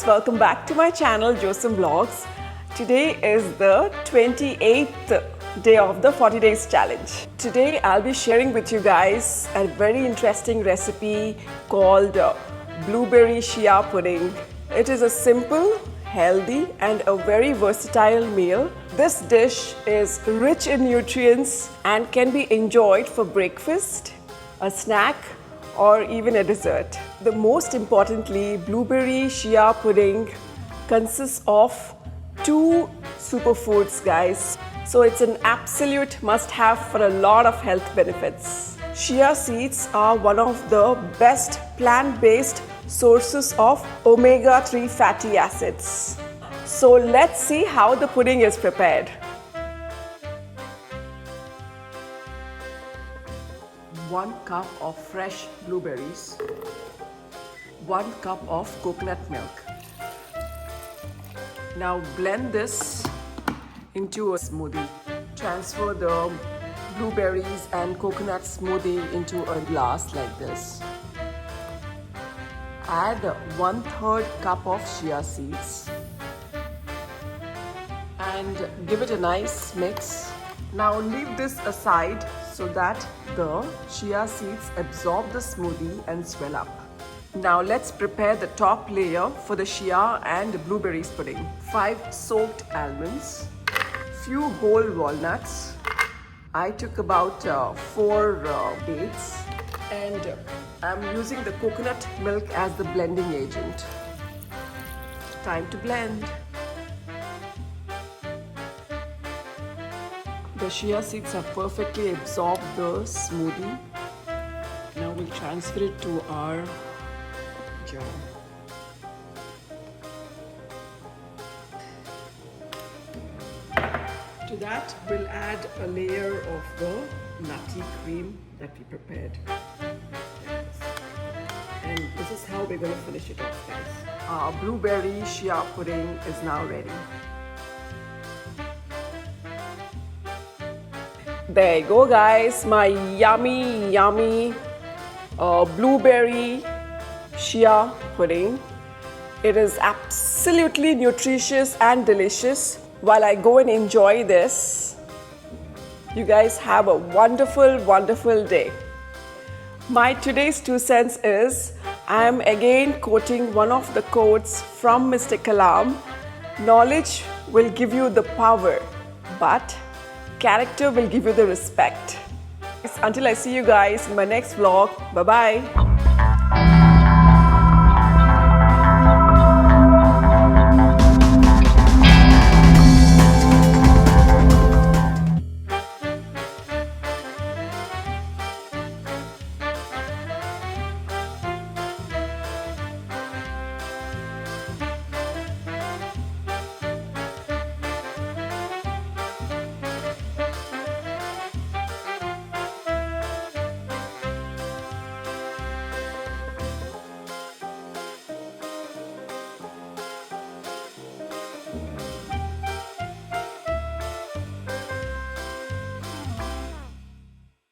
welcome back to my channel JoSum Vlogs. Today is the 28th day of the 40 days challenge. Today I'll be sharing with you guys a very interesting recipe called blueberry chia pudding. It is a simple, healthy and a very versatile meal. This dish is rich in nutrients and can be enjoyed for breakfast, a snack or even a dessert. The most importantly, blueberry chia pudding consists of two superfoods, guys. So it's an absolute must-have for a lot of health benefits. Chia seeds are one of the best plant-based sources of omega-3 fatty acids. So let's see how the pudding is prepared. 1 cup of fresh blueberries, 1 cup of coconut milk. Now blend this into a smoothie. Transfer the blueberries and coconut smoothie into a glass like this. Add 1/3 cup of chia seeds and give it a nice mix. Now leave this aside so that the chia seeds absorb the smoothie and swell up. Now let's prepare the top layer for the chia and blueberries pudding. 5 soaked almonds, few whole walnuts. I took about 4 dates, and I'm using the coconut milk as the blending agent. Time to blend. The chia seeds have perfectly absorbed the smoothie. Now we'll transfer it to our jar. To that, we'll add a layer of the nutty cream that we prepared. And this is how we're going to finish it off, guys. Our blueberry chia pudding is now ready. There you go, guys, my yummy blueberry chia pudding. It is absolutely nutritious and delicious. While I go and enjoy this, you guys have a wonderful day. My today's 2 cents is, I am again quoting one of the quotes from Mr. Kalam. Knowledge will give you the power, but character will give you the respect. Until I see you guys in my next vlog, bye-bye.